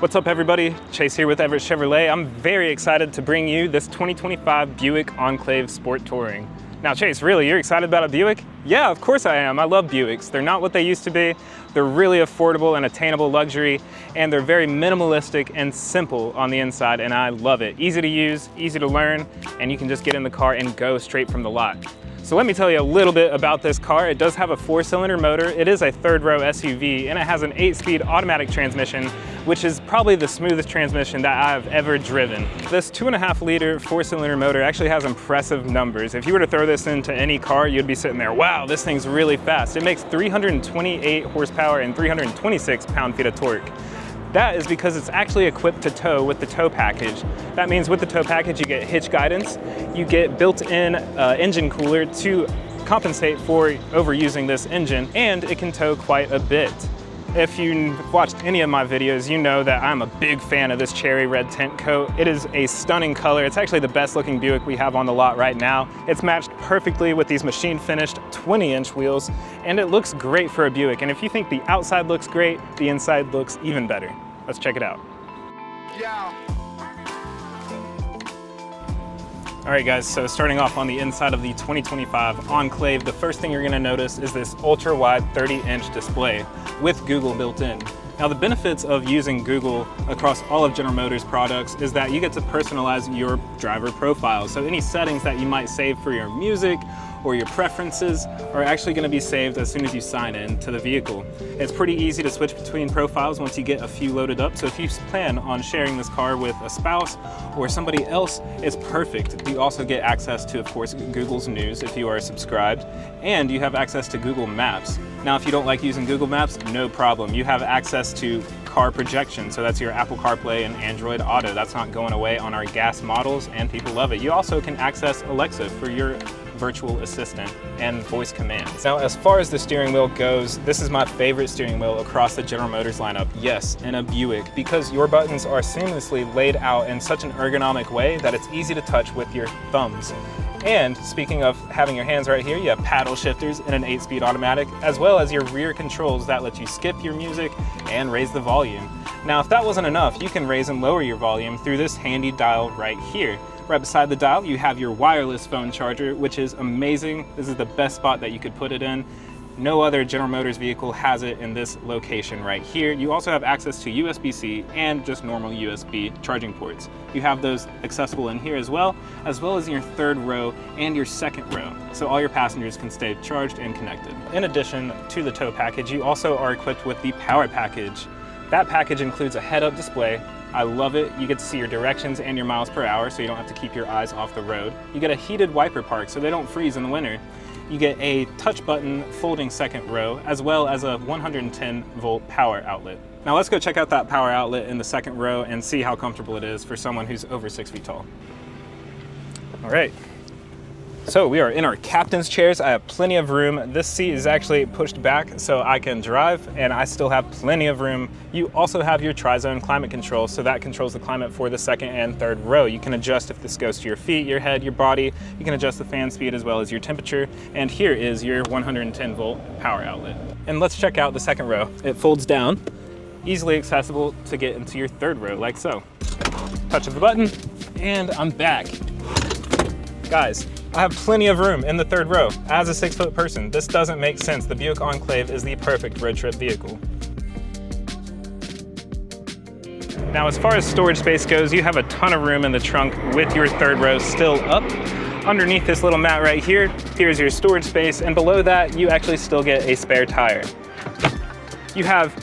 What's up everybody? Chase here with Everett Chevrolet. I'm very excited to bring you this 2025 Buick Enclave Sport Touring. Now Chase, really, you're excited about a Buick? Yeah, of course I am. I love Buicks. They're not what they used to be. They're really affordable and attainable luxury, and they're very minimalistic and simple on the inside, and I love it. Easy to use, easy to learn, and you can just get in the car and go straight from the lot. So let me tell you a little bit about this car. It does have a 4-cylinder motor. It is a third-row SUV, and it has an 8-speed automatic transmission, which is probably the smoothest transmission that I've ever driven. This 2.5-liter 4-cylinder motor actually has impressive numbers. If you were to throw this into any car, you'd be sitting there, wow, this thing's really fast. It makes 328 horsepower and 326 pound-feet of torque. That is because it's actually equipped to tow with the tow package. That means with the tow package, you get hitch guidance, you get built-in engine cooler to compensate for overusing this engine, and it can tow quite a bit. If you've watched any of my videos, you know that I'm a big fan of this cherry red tint coat. It is a stunning color. It's actually the best looking Buick we have on the lot right now. It's matched perfectly with these machine finished 20-inch wheels, and it looks great for a Buick. And if you think the outside looks great, the inside looks even better. Let's check it out. Yeah. All right guys, so starting off on the inside of the 2025 Enclave, the first thing you're gonna notice is this ultra-wide 30-inch display with Google built in. Now the benefits of using Google across all of General Motors products is that you get to personalize your driver profile. So any settings that you might save for your music or your preferences are actually going to be saved as soon as you sign in to the vehicle. It's pretty easy to switch between profiles once you get a few loaded up. So if you plan on sharing this car with a spouse or somebody else, it's perfect. You also get access to, of course, Google's News if you are subscribed, and you have access to Google Maps. Now, if you don't like using Google Maps, no problem. You have access to car projection. So that's your Apple CarPlay and Android Auto. That's not going away on our gas models, and people love it. You also can access Alexa for your virtual assistant and voice commands. Now, as far as the steering wheel goes, this is my favorite steering wheel across the General Motors lineup. Yes, in a Buick, because your buttons are seamlessly laid out in such an ergonomic way that it's easy to touch with your thumbs. And speaking of having your hands right here, you have paddle shifters in an 8-speed automatic, as well as your rear controls that let you skip your music and raise the volume. Now, if that wasn't enough, you can raise and lower your volume through this handy dial right here. Right beside the dial, you have your wireless phone charger, which is amazing. This is the best spot that you could put it in. No other General Motors vehicle has it in this location right here. You also have access to USB-C and just normal USB charging ports. You have those accessible in here as well as your third row and your second row. So all your passengers can stay charged and connected. In addition to the tow package, you also are equipped with the power package. That package includes a head-up display. I love it. You get to see your directions and your miles per hour, so you don't have to keep your eyes off the road. You get a heated wiper park, so they don't freeze in the winter. You get a touch button folding second row, as well as a 110-volt power outlet. Now let's go check out that power outlet in the second row and see how comfortable it is for someone who's over 6 feet tall. All right. So we are in our captain's chairs. I have plenty of room. This seat is actually pushed back so I can drive, and I still have plenty of room. You also have your tri-zone climate control, so that controls the climate for the second and third row. You can adjust if this goes to your feet, your head, your body. You can adjust the fan speed as well as your temperature. And here is your 110-volt power outlet. And let's check out the second row. It folds down, easily accessible to get into your third row, like so. Touch of the button, and I'm back. Guys, I have plenty of room in the third row. As a 6-foot person, this doesn't make sense. The Buick Enclave is the perfect road trip vehicle. Now, as far as storage space goes, you have a ton of room in the trunk with your third row still up. Underneath this little mat right here, here's your storage space, and below that, you actually still get a spare tire. You have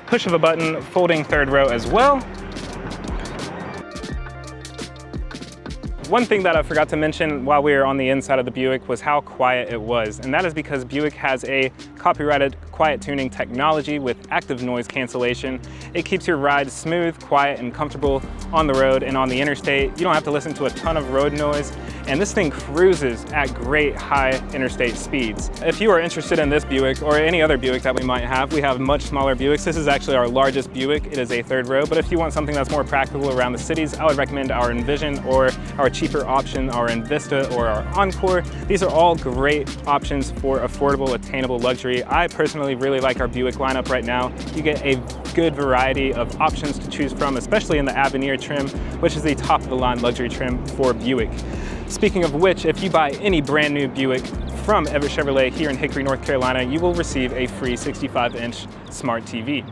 push of a button folding third row as well. One thing that I forgot to mention while we were on the inside of the Buick was how quiet it was, and that is because Buick has a copyrighted quiet tuning technology with active noise cancellation. It keeps your ride smooth, quiet, and comfortable on the road and on the interstate. You don't have to listen to a ton of road noise, and this thing cruises at great high interstate speeds. If you are interested in this Buick or any other Buick that we might have, we have much smaller Buicks. This is actually our largest Buick. It is a third row, but if you want something that's more practical around the cities, I would recommend our Envision or our cheaper option, our Envista or our Encore. These are all great options for affordable, attainable luxury. I personally really like our Buick lineup right now. You get a good variety of options to choose from, especially in the Avenir trim, which is the top of the line luxury trim for Buick. Speaking of which, if you buy any brand new Buick from Everett Chevrolet here in Hickory, North Carolina, you will receive a free 65-inch smart TV.